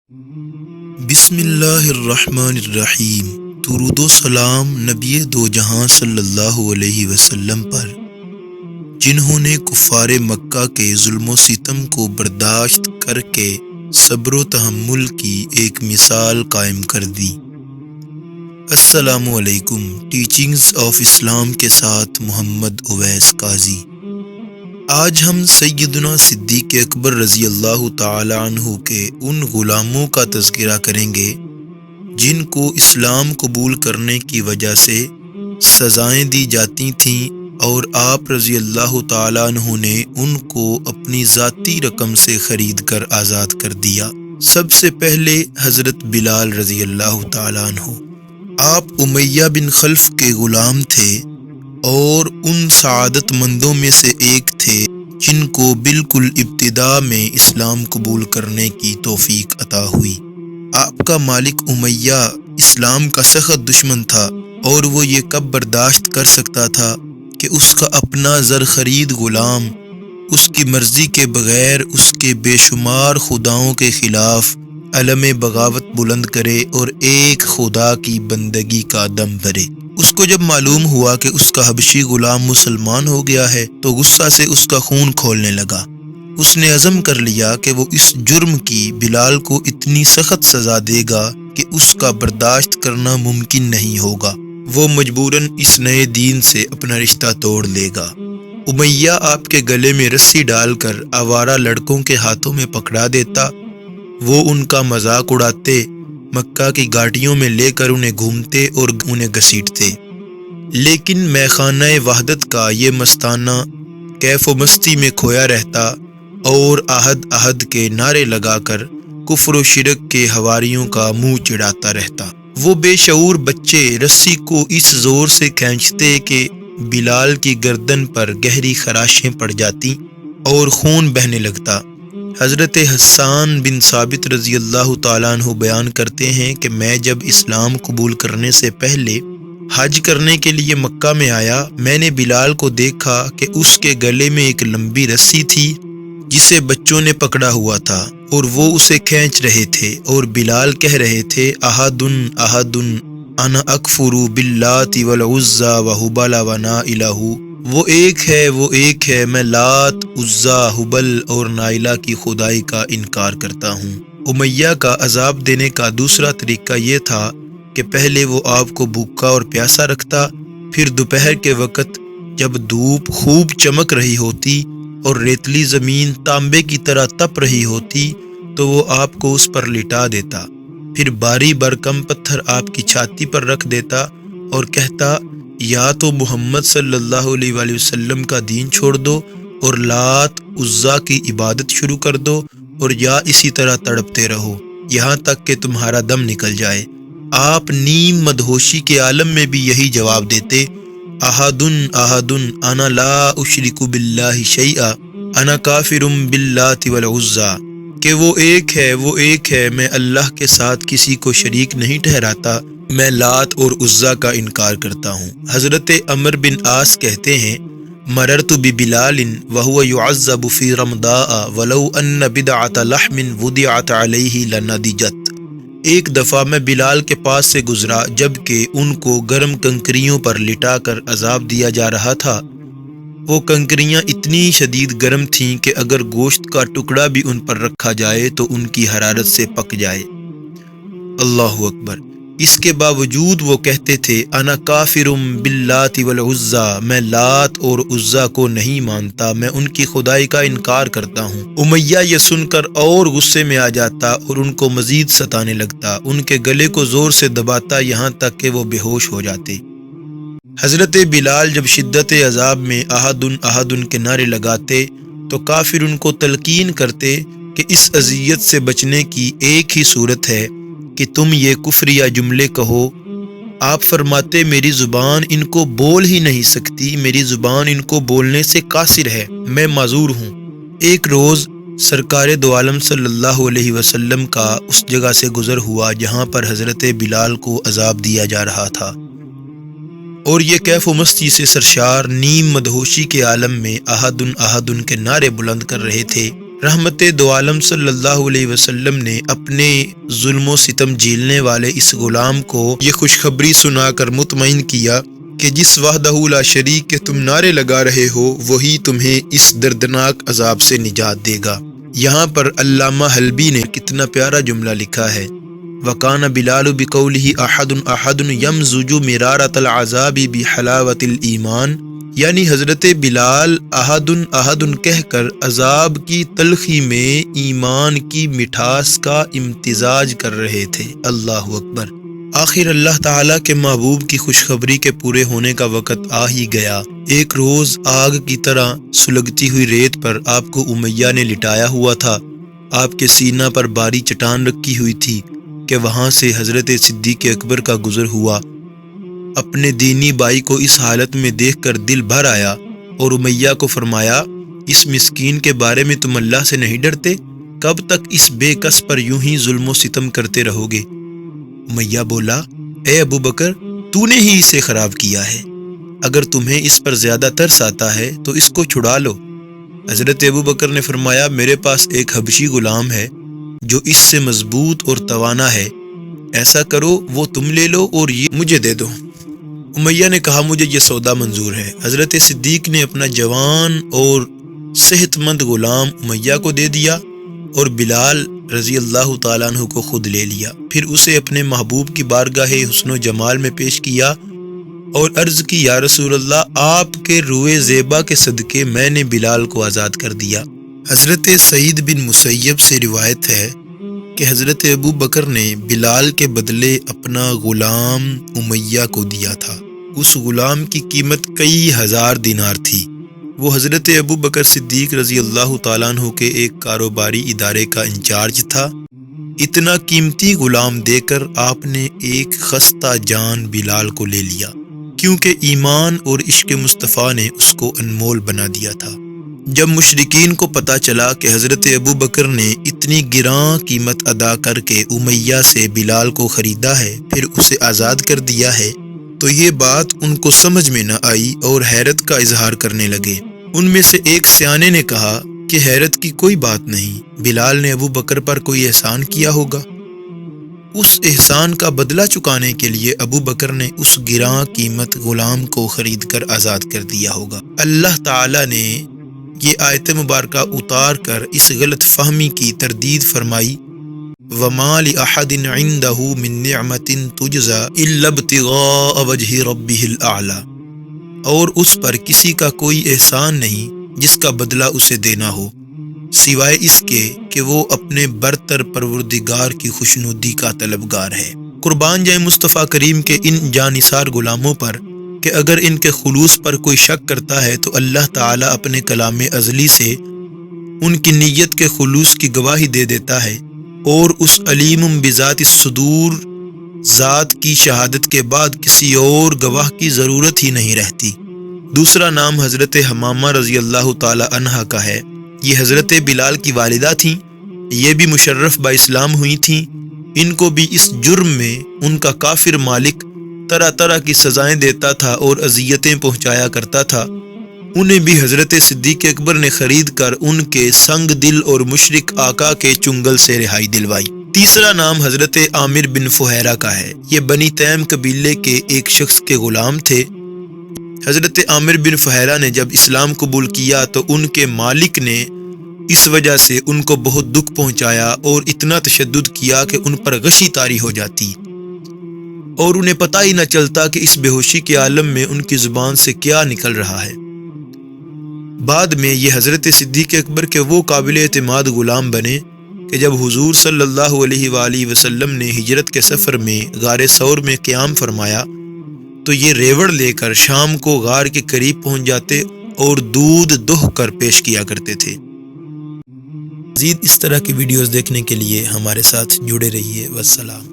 بسم اللہ الرحمن الرحیم۔ درود و سلام نبی دو جہاں صلی اللہ علیہ وسلم پر، جنہوں نے کفار مکہ کے ظلم و ستم کو برداشت کر کے صبر و تحمل کی ایک مثال قائم کر دی۔ السلام علیکم۔ ٹیچنگز آف اسلام کے ساتھ محمد اویس قاضی۔ آج ہم سیدنا صدیق اکبر رضی اللہ تعالی عنہ کے ان غلاموں کا تذکرہ کریں گے جن کو اسلام قبول کرنے کی وجہ سے سزائیں دی جاتی تھیں، اور آپ رضی اللہ تعالی عنہ نے ان کو اپنی ذاتی رقم سے خرید کر آزاد کر دیا۔ سب سے پہلے حضرت بلال رضی اللہ تعالی عنہ۔ آپ امیہ بن خلف کے غلام تھے اور ان سعادت مندوں میں سے ایک تھے جن کو بالکل ابتدا میں اسلام قبول کرنے کی توفیق عطا ہوئی۔ آپ کا مالک امیہ اسلام کا سخت دشمن تھا، اور وہ یہ کب برداشت کر سکتا تھا کہ اس کا اپنا زر خرید غلام اس کی مرضی کے بغیر اس کے بے شمار خداؤں کے خلاف علم بغاوت بلند کرے اور ایک خدا کی بندگی کا دم بھرے۔ اس کو جب معلوم ہوا کہ اس کا حبشی غلام مسلمان ہو گیا ہے تو غصہ سے اس کا خون کھولنے لگا۔ اس نے عزم کر لیا کہ وہ اس جرم کی بلال کو اتنی سخت سزا دے گا کہ اس کا برداشت کرنا ممکن نہیں ہوگا۔ وہ مجبوراً اس نئے دین سے اپنا رشتہ توڑ لے گا۔ امیہ آپ کے گلے میں رسی ڈال کر آوارہ لڑکوں کے ہاتھوں میں پکڑا دیتا۔ وہ ان کا مذاق اڑاتے، مکہ کی گاڑیوں میں لے کر انہیں گھومتے اور انہیں گھسیٹتے، لیکن میخانہ وحدت کا یہ مستانہ کیف و مستی میں کھویا رہتا اور عہد عہد کے نعرے لگا کر کفر و شرک کے حواریوں کا منہ چڑھاتا رہتا۔ وہ بے شعور بچے رسی کو اس زور سے کھینچتے کہ بلال کی گردن پر گہری خراشیں پڑ جاتی اور خون بہنے لگتا۔ حضرت حسان بن ثابت رضی اللہ تعالیٰ عنہ بیان کرتے ہیں کہ میں جب اسلام قبول کرنے سے پہلے حج کرنے کے لیے مکہ میں آیا، میں نے بلال کو دیکھا کہ اس کے گلے میں ایک لمبی رسی تھی جسے بچوں نے پکڑا ہوا تھا، اور وہ اسے کھینچ رہے تھے، اور بلال کہہ رہے تھے احدن احدن انا اکفر باللات والعزى وحبل ونائلہ، وہ ایک ہے، وہ ایک ہے، میں لات، عزا، حبل اور نائلہ کی خدائی کا انکار کرتا ہوں۔ امیہ کا عذاب دینے کا دوسرا طریقہ یہ تھا کہ پہلے وہ آپ کو بھوکا اور پیاسا رکھتا، پھر دوپہر کے وقت جب دھوپ خوب چمک رہی ہوتی اور ریتلی زمین تانبے کی طرح تپ رہی ہوتی تو وہ آپ کو اس پر لٹا دیتا، پھر باری برکم پتھر آپ کی چھاتی پر رکھ دیتا اور کہتا یا تو محمد صلی اللہ علیہ وآلہ وسلم کا دین چھوڑ دو اور لات عزا کی عبادت شروع کر دو، اور یا اسی طرح تڑپتے رہو یہاں تک کہ تمہارا دم نکل جائے۔ آپ نیم مدہوشی کے عالم میں بھی یہی جواب دیتے احدن احدن انا لا اشرک باللہ شیئا انا کافر باللات والعزا، کہ وہ ایک ہے، وہ ایک ہے، میں اللہ کے ساتھ کسی کو شریک نہیں ٹھہراتا، میں لات اور عزا کا انکار کرتا ہوں۔ حضرت عمر بن عاص کہتے ہیں مررت ببلال وهو يعذب في رمضاء ولو ان بدعة لحم وضعت عليه لنضجت۔ ایک دفعہ میں بلال کے پاس سے گزرا جبکہ ان کو گرم کنکریوں پر لٹا کر عذاب دیا جا رہا تھا۔ وہ کنکریاں اتنی شدید گرم تھیں کہ اگر گوشت کا ٹکڑا بھی ان پر رکھا جائے تو ان کی حرارت سے پک جائے۔ اللہ اکبر۔ اس کے باوجود وہ کہتے تھے انا کافر باللات والعزا، میں لات اور عزا کو نہیں مانتا، میں ان کی خدائی کا انکار کرتا ہوں۔ امیہ یہ سن کر اور غصے میں آ جاتا اور ان کو مزید ستانے لگتا، ان کے گلے کو زور سے دباتا یہاں تک کہ وہ بے ہوش ہو جاتے۔ حضرت بلال جب شدت عذاب میں احدن احدن کے نعرے لگاتے تو کافر ان کو تلقین کرتے کہ اس اذیت سے بچنے کی ایک ہی صورت ہے کہ تم یہ کفریہ جملے کہو۔ آپ فرماتے میری زبان ان کو بول ہی نہیں سکتی، میری زبان ان کو بولنے سے قاصر ہے، میں معذور ہوں۔ ایک روز سرکار دو عالم صلی اللہ علیہ وسلم کا اس جگہ سے گزر ہوا جہاں پر حضرت بلال کو عذاب دیا جا رہا تھا، اور یہ کیف و مستی سے سرشار نیم مدہوشی کے عالم میں احدن احدن کے نعرے بلند کر رہے تھے۔ رحمت دو عالم صلی اللہ علیہ وسلم نے اپنے ظلم و ستم جھیلنے والے اس غلام کو یہ خوشخبری سنا کر مطمئن کیا کہ جس وحدہ لا شریک کے تم نعرے لگا رہے ہو وہی تمہیں اس دردناک عذاب سے نجات دے گا۔ یہاں پر علامہ حلبی نے کتنا پیارا جملہ لکھا ہے، وَقَانَ بِلَالُ بِقَوْلِهِ أَحَدٌ أَحَدٌ يَمْزُجُ مِرَارَةَ الْعَذَابِ بِحَلَاوَةِ الْإِيمَانِ، یعنی حضرت بلال احدن احدن کہہ کر عذاب کی تلخی میں ایمان کی مٹھاس کا امتزاج کر رہے تھے۔ اللہ اکبر۔ آخر اللہ تعالیٰ کے محبوب کی خوشخبری کے پورے ہونے کا وقت آ ہی گیا۔ ایک روز آگ کی طرح سلگتی ہوئی ریت پر آپ کو امیہ نے لٹایا ہوا تھا۔ آپ کے سینہ پر باری چٹان رکھی ہوئی تھی کہ وہاں سے حضرت صدیق اکبر کا گزر ہوا۔ اپنے دینی بھائی کو اس حالت میں دیکھ کر دل بھر آیا اور امیہ کو فرمایا، اس مسکین کے بارے میں تم اللہ سے نہیں ڈرتے؟ کب تک اس بے کس پر یوں ہی ظلم و ستم کرتے رہو گے؟ امیہ بولا، اے ابو بکر، تو نے ہی اسے خراب کیا ہے، اگر تمہیں اس پر زیادہ ترس آتا ہے تو اس کو چھڑا لو۔ حضرت ابو بکر نے فرمایا، میرے پاس ایک حبشی غلام ہے جو اس سے مضبوط اور توانا ہے، ایسا کرو وہ تم لے لو اور یہ مجھے دے دو۔ امیہ نے کہا، مجھے یہ سودا منظور ہے۔ حضرت صدیق نے اپنا جوان اور صحت مند غلام امیہ کو دے دیا اور بلال رضی اللہ تعالیٰ عنہ کو خود لے لیا۔ پھر اسے اپنے محبوب کی بارگاہ حسن و جمال میں پیش کیا اور عرض کی، یا رسول اللہ، آپ کے روئے زیبا کے صدقے میں نے بلال کو آزاد کر دیا۔ حضرت سعید بن مسیب سے روایت ہے کہ حضرت ابو بکر نے بلال کے بدلے اپنا غلام امیہ کو دیا تھا۔ اس غلام کی قیمت کئی ہزار دینار تھی۔ وہ حضرت ابو بکر صدیق رضی اللہ تعالیٰ عنہ کے ایک کاروباری ادارے کا انچارج تھا۔ اتنا قیمتی غلام دے کر آپ نے ایک خستہ جان بلال کو لے لیا، کیونکہ ایمان اور عشق مصطفیٰ نے اس کو انمول بنا دیا تھا۔ جب مشرکین کو پتہ چلا کہ حضرت ابو بکر نے اتنی گراں قیمت ادا کر کے امیہ سے بلال کو خریدا ہے پھر اسے آزاد کر دیا ہے، تو یہ بات ان کو سمجھ میں نہ آئی اور حیرت کا اظہار کرنے لگے۔ ان میں سے ایک سیانے نے کہا کہ حیرت کی کوئی بات نہیں، بلال نے ابو بکر پر کوئی احسان کیا ہوگا، اس احسان کا بدلہ چکانے کے لیے ابو بکر نے اس گراں قیمت غلام کو خرید کر آزاد کر دیا ہوگا۔ اللہ تعالیٰ نے یہ آیت مبارکہ اتار کر اس غلط فہمی کی تردید فرمائی، وَمَا لِأَحَدٍ عِندَهُ مِن نِعْمَةٍ تُجْزَى إِلَّا ابْتِغَاءَ وَجْهِ رَبِّهِ الْأَعْلَى، اور اس پر کسی کا کوئی احسان نہیں جس کا بدلہ اسے دینا ہو سوائے اس کے کہ وہ اپنے برتر پروردگار کی خوشنودی کا طلبگار ہے۔ قربان جائے مصطفیٰ کریم کے ان جانثار غلاموں پر کہ اگر ان کے خلوص پر کوئی شک کرتا ہے تو اللہ تعالیٰ اپنے کلام ازلی سے ان کی نیت کے خلوص کی گواہی دے دیتا ہے، اور اس علیم بذات الصدور ذات کی شہادت کے بعد کسی اور گواہ کی ضرورت ہی نہیں رہتی۔ دوسرا نام حضرت حمامہ رضی اللہ تعالی عنہ کا ہے۔ یہ حضرت بلال کی والدہ تھیں، یہ بھی مشرف با اسلام ہوئی تھیں۔ ان کو بھی اس جرم میں ان کا کافر مالک طرح طرح کی سزائیں دیتا تھا اور اذیتیں پہنچایا کرتا تھا۔ انہیں بھی حضرت صدیق اکبر نے خرید کر ان کے سنگ دل اور مشرک آقا کے چنگل سے رہائی دلوائی۔ تیسرا نام حضرت عامر بن فہیرہ کا ہے۔ یہ بنی تیم قبیلے کے ایک شخص کے غلام تھے۔ حضرت عامر بن فہیرہ نے جب اسلام قبول کیا تو ان کے مالک نے اس وجہ سے ان کو بہت دکھ پہنچایا اور اتنا تشدد کیا کہ ان پر غشی طاری ہو جاتی اور انہیں پتہ ہی نہ چلتا کہ اس بے ہوشی کے عالم میں ان کی زبان سے کیا نکل رہا ہے۔ بعد میں یہ حضرت صدیق اکبر کے وہ قابل اعتماد غلام بنے کہ جب حضور صلی اللہ علیہ وآلہ وسلم نے ہجرت کے سفر میں غار ثور میں قیام فرمایا تو یہ ریوڑ لے کر شام کو غار کے قریب پہنچ جاتے اور دودھ دہ کر پیش کیا کرتے تھے۔ مزید اس طرح کی ویڈیوز دیکھنے کے لیے ہمارے ساتھ جڑے رہیے۔ والسلام۔